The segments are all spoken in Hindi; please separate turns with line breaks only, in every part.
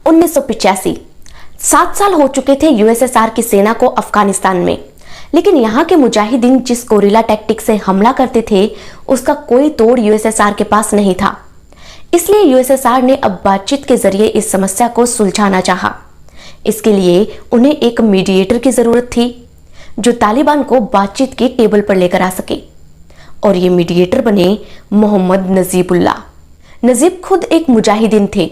1985। 7 साल हो चुके थे यूएसएसआर की सेना को अफगानिस्तान में, लेकिन यहाँ के मुजाहिदीन जिस कोरिला टैक्टिक से हमला करते थे उसका कोई तोड़ यूएसएसआर के पास नहीं था। इसलिए यूएसएसआर ने अब बातचीत के जरिए इस समस्या को सुलझाना चाहा। इसके लिए उन्हें एक मीडिएटर की जरूरत थी जो तालिबान को बातचीत की टेबल पर लेकर आ सके, और ये मीडिएटर बने मोहम्मद नजीबुल्लाह। नजीब खुद एक मुजाहिदीन थे।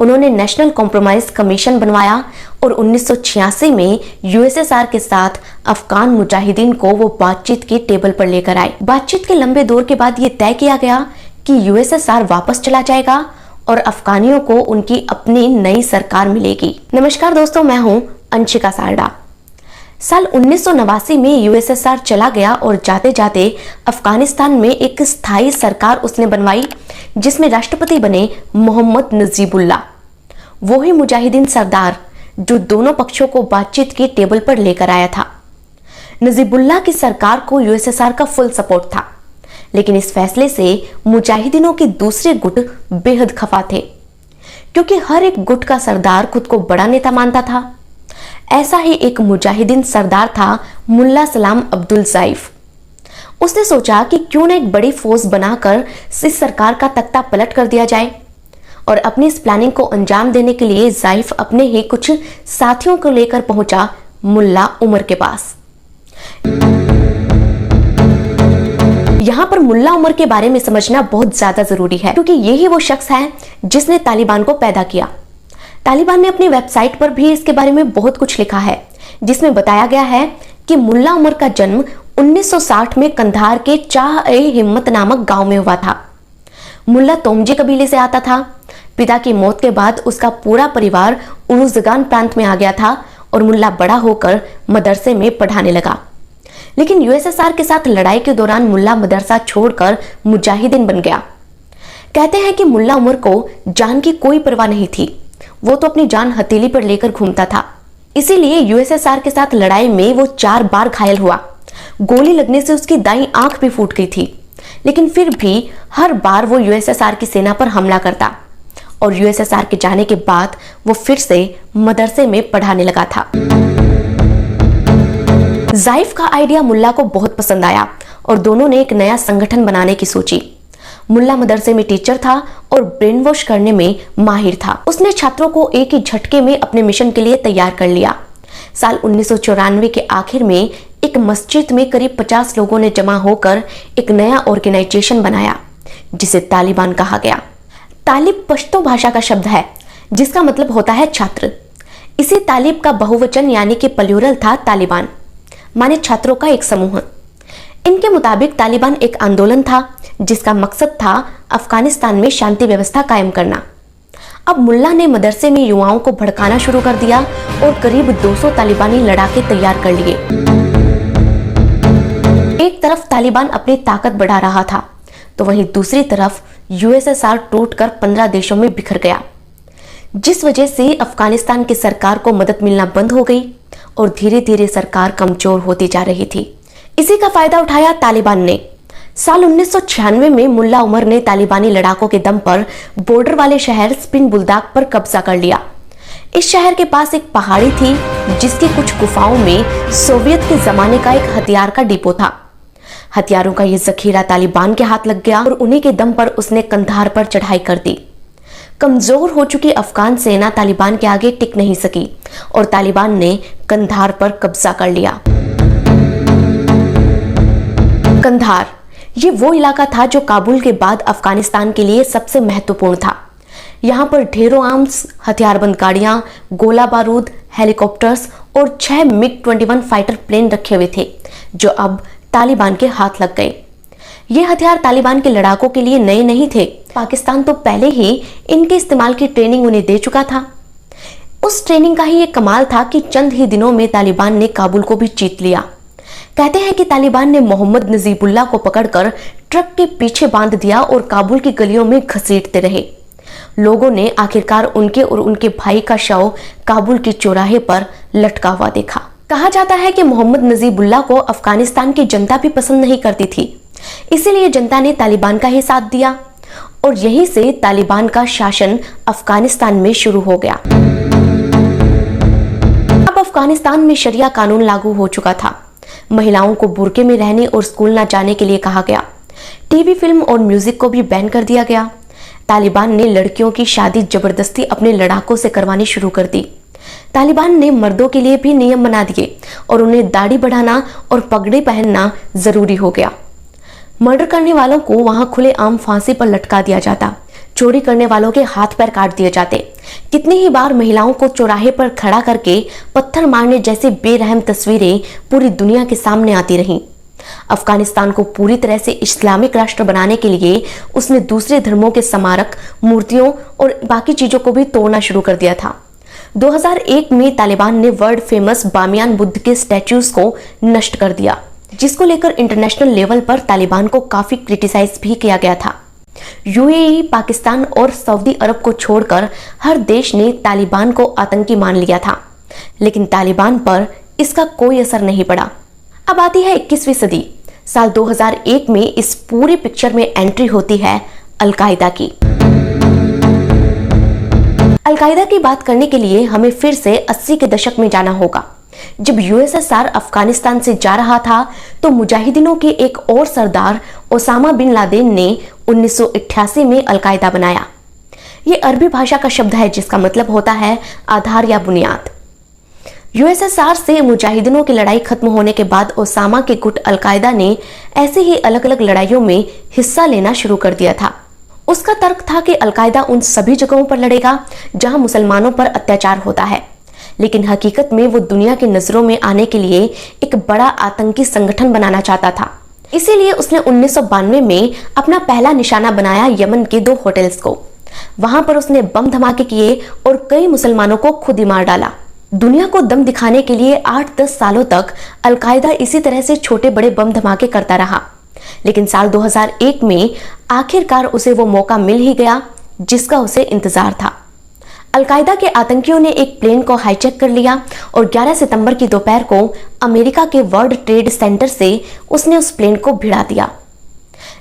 उन्होंने नेशनल कॉम्प्रोमाइज कमीशन बनवाया और 1986 में यूएसएसआर के साथ अफगान मुजाहिदीन को वो बातचीत की टेबल पर लेकर आए। बातचीत के लंबे दौर के बाद ये तय किया गया कि यूएसएसआर वापस चला जाएगा और अफगानियों को उनकी अपनी नई सरकार मिलेगी। नमस्कार दोस्तों, मैं हूं अंशिका सारडा। साल 1989 में यूएसएसआर चला गया और जाते जाते अफगानिस्तान में एक स्थायी सरकार उसने बनवाई जिसमें राष्ट्रपति बने मोहम्मद नजीबुल्लाह, वो ही मुजाहिदीन सरदार जो दोनों पक्षों को बातचीत की टेबल पर लेकर आया था। नजीबुल्लाह की सरकार को यूएसएसआर का फुल सपोर्ट था, लेकिन इस फैसले से मुजाहिदीनों के दूसरे गुट बेहद खफा थे, क्योंकि हर एक गुट का सरदार खुद को बड़ा नेता मानता था। ऐसा ही एक मुजाहिदीन सरदार था मुल्ला सलाम अब्दुल ज़ाइफ। उसने सोचा कि क्यों न एक बड़ी फौज बनाकर इस सरकार का तख्ता पलट कर दिया जाए, और अपनी इस प्लानिंग को अंजाम देने के लिए ज़ाइफ अपने ही कुछ साथियों को लेकर पहुंचा मुल्ला उमर के पास। यहां पर मुल्ला उमर के बारे में समझना बहुत ज्यादा जरूरी है, क्योंकि यही वो शख्स है जिसने तालिबान को पैदा किया। तालिबान ने अपनी वेबसाइट पर भी इसके बारे में बहुत कुछ लिखा है, जिसमें बताया गया है कि मुल्ला उमर का जन्म 1960 में कंधार के चाह-ए-हिम्मत नामक गांव में हुआ था। मुल्ला तोमजी कबीले से आता था। पिता की मौत के बाद उसका पूरा परिवार उरुज़गान प्रांत में आ गया था और मुल्ला बड़ा होकर मदरसे में पढ़ाने लगा। लेकिन यूएसएसआर के साथ लड़ाई के दौरान मुल्ला मदरसा छोड़कर मुजाहिदीन बन गया। कहते हैं कि मुल्ला उमर को जान की कोई परवाह नहीं थी, वो तो अपनी जान हथेली पर लेकर घूमता था। इसीलिए यूएसएसआर के साथ लड़ाई में वो 4 बार घायल हुआ। गोली लगने से उसकी दाईं आंख भी फूट गई थी, लेकिन फिर भी हर बार वो यूएसएसआर की सेना पर हमला करता, और यूएसएसआर के जाने के बाद वो फिर से मदरसे में पढ़ाने लगा था। ज़ाइफ का आइडिया मुल्ला को बहुत पसंद आया और दोनों ने एक नया संगठन बनाने की सोची। मुल्ला मदरसे में टीचर था और ब्रेन वॉश करने में माहिर था। उसने छात्रों को एक ही झटके में अपने मिशन के लिए तैयार कर लिया। साल 1994 के आखिर में एक मस्जिद में करीब 50 लोगों ने जमा होकर एक नया ऑर्गेनाइजेशन बनाया जिसे तालिबान कहा गया। तालिब पश्तो भाषा का शब्द है जिसका मतलब होता है छात्र। इसी तालिब का बहुवचन यानी कि प्लूरल था तालिबान, माने छात्रों का एक समूह। इनके मुताबिक तालिबान एक आंदोलन था जिसका मकसद था अफगानिस्तान में शांति व्यवस्था कायम करना। अब मुल्ला ने मदरसे में युवाओं को भड़काना शुरू कर दिया और करीब 200 तालिबानी लड़ाके तैयार कर लिए। एक तरफ तालिबान अपनी ताकत बढ़ा रहा था, तो वहीं दूसरी तरफ यूएसएसआर टूटकर 15 देशों में बिखर गया, जिस वजह से अफगानिस्तान की सरकार को मदद मिलना बंद हो गई और धीरे धीरे सरकार कमजोर होती जा रही थी। इसी का फायदा उठाया तालिबान ने। साल 1996 में मुल्ला उमर ने तालिबानी लड़ाकों के दम पर बॉर्डर वाले शहर स्पिन बुलदाक पर कब्जा कर लिया। इस शहर के पास एक पहाड़ी थी जिसकी कुछ गुफाओं में सोवियत के जमाने का एक हथियार का डिपो था। हथियारों का यह जखीरा तालिबान के हाथ लग गया और उन्हीं के दम पर उसने कंधार पर चढ़ाई कर दी। कमजोर हो चुकी अफगान सेना तालिबान के आगे टिक नहीं सकी और तालिबान ने कंधार पर कब्जा कर लिया। कंधार ये वो इलाका था जो काबुल के बाद अफगानिस्तान के लिए सबसे महत्वपूर्ण था। यहाँ पर ढेरों आर्म्स, हथियारबंद गाड़ियां, गोला बारूद, हेलीकॉप्टर्स और 6 MiG-21 फाइटर प्लेन रखे हुए थे जो अब तालिबान के हाथ लग गए। ये हथियार तालिबान के लड़ाकों के लिए नए नहीं थे। पाकिस्तान तो पहले ही इनके इस्तेमाल की ट्रेनिंग उन्हें दे चुका था। उस ट्रेनिंग का ही एक कमाल था कि चंद ही दिनों में तालिबान ने काबुल को भी जीत लिया। कहते हैं कि तालिबान ने मोहम्मद नजीबुल्लाह को पकड़कर ट्रक के पीछे बांध दिया और काबुल की गलियों में घसीटते रहे। लोगों ने आखिरकार उनके और उनके भाई का शव काबुल के चौराहे पर लटका हुआ देखा। कहा जाता है कि मोहम्मद नजीबुल्लाह को अफगानिस्तान की जनता भी पसंद नहीं करती थी, इसीलिए जनता ने तालिबान का ही साथ दिया और यहीं से तालिबान का शासन अफगानिस्तान में शुरू हो गया। अब अफगानिस्तान में शरिया कानून लागू हो चुका था। महिलाओं को बुर्के में रहने और स्कूल न जाने के लिए कहा गया। टीवी, फिल्म और म्यूजिक को भी बैन कर दिया गया। तालिबान ने लड़कियों की शादी जबरदस्ती अपने लड़ाकों से करवानी शुरू कर दी। तालिबान ने मर्दों के लिए भी नियम बना दिए और उन्हें दाढ़ी बढ़ाना और पगड़ी पहनना जरूरी हो गया। मर्डर करने वालों को वहां खुलेआम फांसी पर लटका दिया जाता। चोरी करने वालों के हाथ पैर काट दिए जाते। कितनी ही बार महिलाओं को चौराहे पर खड़ा करके पत्थर मारने जैसी बेरहम तस्वीरें पूरी दुनिया के सामने आती रहीं। अफगानिस्तान को पूरी तरह से इस्लामिक राष्ट्र बनाने के लिए उसने दूसरे धर्मों के स्मारक, मूर्तियों और बाकी चीजों को भी तोड़ना शुरू कर दिया था। 2001 में तालिबान ने वर्ल्ड फेमस बामियान बुद्ध के स्टैच्यूज को नष्ट कर दिया, जिसको लेकर इंटरनेशनल लेवल पर तालिबान को काफी क्रिटिसाइज भी किया गया था। यूएई, पाकिस्तान और सऊदी अरब को छोड़कर हर देश ने तालिबान को आतंकी मान लिया था, लेकिन तालिबान पर इसका कोई असर नहीं पड़ा। अब आती है 21वीं सदी। साल 2001 में इस पूरी पिक्चर में एंट्री होती है अल-कायदा की। अल-कायदा की बात करने के लिए हमें फिर से 80 के दशक में जाना होगा। जब यूएसएसआर अफगानिस्तान से जा रहा था तो मुजाहिदीनों के एक और सरदार ओसामा बिन लादेन ने 1988 में अल-कायदा बनाया। ये अरबी भाषा का शब्द है जिसका मतलब होता है आधार या बुनियाद। यूएसएसआर से मुजाहिदीनों की लड़ाई खत्म होने के बाद ओसामा के गुट अल-कायदा ने ऐसे ही अलग अलग लड़ाइयों में हिस्सा लेना शुरू कर दिया था। उसका तर्क था कि अल-कायदा उन सभी जगहों पर लड़ेगा जहां मुसलमानों पर अत्याचार होता है, लेकिन हकीकत में वो दुनिया की नजरों में आने के लिए एक बड़ा आतंकी संगठन बनाना चाहता था। इसीलिए उसने 1992 में अपना पहला निशाना बनाया यमन के 2 होटल्स को। वहां पर उसने बम धमाके किए और कई मुसलमानों को खुद ही मार डाला। दुनिया को दम दिखाने के लिए 8-10 सालों तक अल-कायदा इसी तरह से छोटे बड़े बम धमाके करता रहा, लेकिन साल 2001 में आखिरकार उसे वो मौका मिल ही गया जिसका उसे इंतजार था। अल-कायदा के आतंकियों ने एक प्लेन को हाईजैक कर लिया और 11 सितंबर की दोपहर को अमेरिका के वर्ल्ड ट्रेड सेंटर से उसने उस प्लेन को भिड़ा दिया।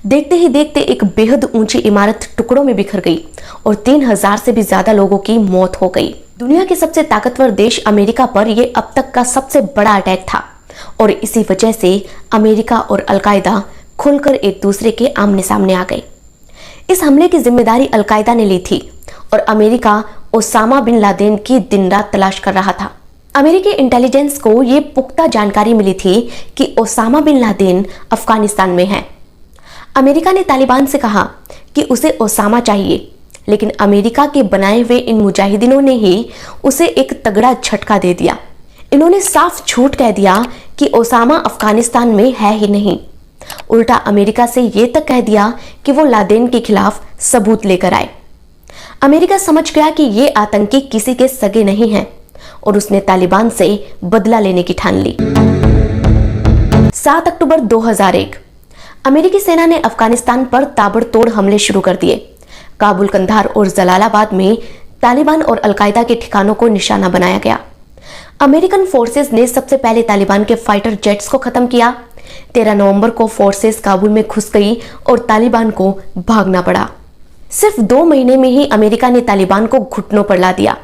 देखते ही देखते एक बेहद ऊंची इमारत टुकड़ों में बिखर गई और 3000 से भी ज्यादा लोगों की मौत हो गई। दुनिया के सबसे ताकतवर देश अमेरिका पर यह अब तक का सबसे बड़ा अटैक था और इसी वजह से अमेरिका और अल-कायदा खुलकर एक दूसरे के आमने सामने आ गए। इस हमले की जिम्मेदारी अल-कायदा ने ली थी और अमेरिका ओसामा बिन लादेन की दिन रात तलाश कर रहा था। अमेरिकी इंटेलिजेंस को ये पुख्ता जानकारी मिली थी कि ओसामा बिन लादेन अफगानिस्तान में है। अमेरिका ने तालिबान से कहा कि उसे ओसामा चाहिए, लेकिन अमेरिका के बनाए हुए इन मुजाहिदीनों ने ही उसे एक तगड़ा झटका दे दिया। इन्होंने साफ झूठ कह दिया कि ओसामा अफगानिस्तान में है ही नहीं। उल्टा अमेरिका से ये तक कह दिया कि वो लादेन के खिलाफ सबूत लेकर आए। अमेरिका समझ गया कि ये आतंकी किसी के सगे नहीं हैं और उसने तालिबान से बदला लेने की ठान ली। 7 अक्टूबर 2001 अमेरिकी सेना ने अफगानिस्तान पर ताबड़तोड़ हमले शुरू कर दिए। काबुल, कंधार और जलालाबाद में तालिबान और अल-कायदा के ठिकानों को निशाना बनाया गया। अमेरिकन फोर्सेस ने सबसे पहले तालिबान के फाइटर जेट्स को खत्म किया। 13 नवंबर को फोर्सेस काबुल में घुस गई और तालिबान को भागना पड़ा। सिर्फ 2 महीने में ही अमेरिका ने तालिबान को घुटनों पर ला दिया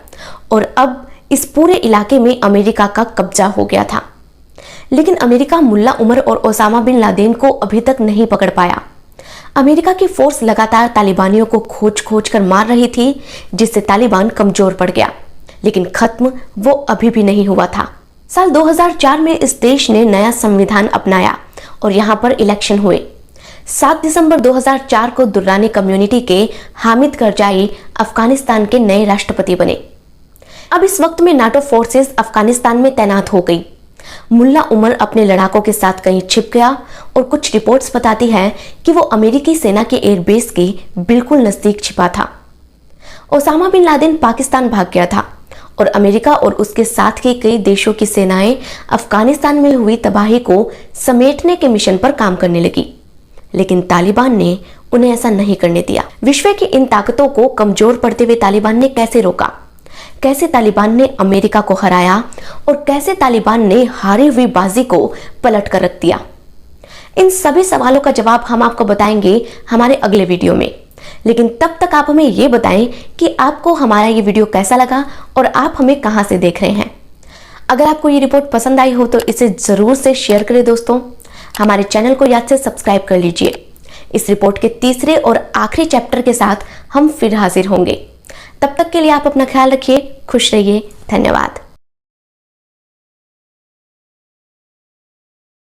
और अब इस पूरे इलाके में अमेरिका का कब्जा हो गया था। लेकिन अमेरिका मुल्ला उमर और ओसामा बिन लादेन को अभी तक नहीं पकड़ पाया। अमेरिका की फोर्स लगातार तालिबानियों को खोज खोज कर मार रही थी, जिससे तालिबान कमजोर पड़ गया, लेकिन खत्म वो अभी भी नहीं हुआ था। साल 2004 में इस देश ने नया संविधान अपनाया और यहां पर इलेक्शन हुए। 7 दिसंबर 2004 को दुर्रानी कम्युनिटी के हामिद करजाई अफगानिस्तान के नए राष्ट्रपति बने। अब इस वक्त में नाटो फोर्सेस अफगानिस्तान में तैनात हो गई। मुल्ला उमर अपने लड़ाकों के साथ कहीं छिप गया और कुछ रिपोर्ट्स बताती हैं कि वो अमेरिकी सेना के एयरबेस के बिल्कुल नजदीक छिपा था। ओसामा बिन लादेन पाकिस्तान भाग गया था और अमेरिका और उसके साथ के कई देशों की सेनाएं अफगानिस्तान में हुई तबाही को समेटने के मिशन पर काम करने लगी, लेकिन तालिबान ने उन्हें ऐसा नहीं करने दिया। विश्व की इन ताकतों को कमजोर पड़ते हुए तालिबान ने कैसे रोका, कैसे तालिबान ने अमेरिका को हराया और कैसे तालिबान ने हारी हुई बाजी को पलट कर रख दिया, इन सभी सवालों का जवाब हम आपको बताएंगे हमारे अगले वीडियो में। लेकिन तब तक आप हमें ये बताएं कि आपको हमारा ये वीडियो कैसा लगा और आप हमें कहां से देख रहे हैं। अगर आपको ये रिपोर्ट पसंद आई हो तो इसे जरूर से शेयर करें दोस्तों। हमारे चैनल को याद से सब्सक्राइब कर लीजिए। इस रिपोर्ट के तीसरे और आखिरी चैप्टर के साथ हम फिर हाजिर होंगे। तब तक के लिए आप अपना ख्याल रखिए, खुश रहिए, धन्यवाद।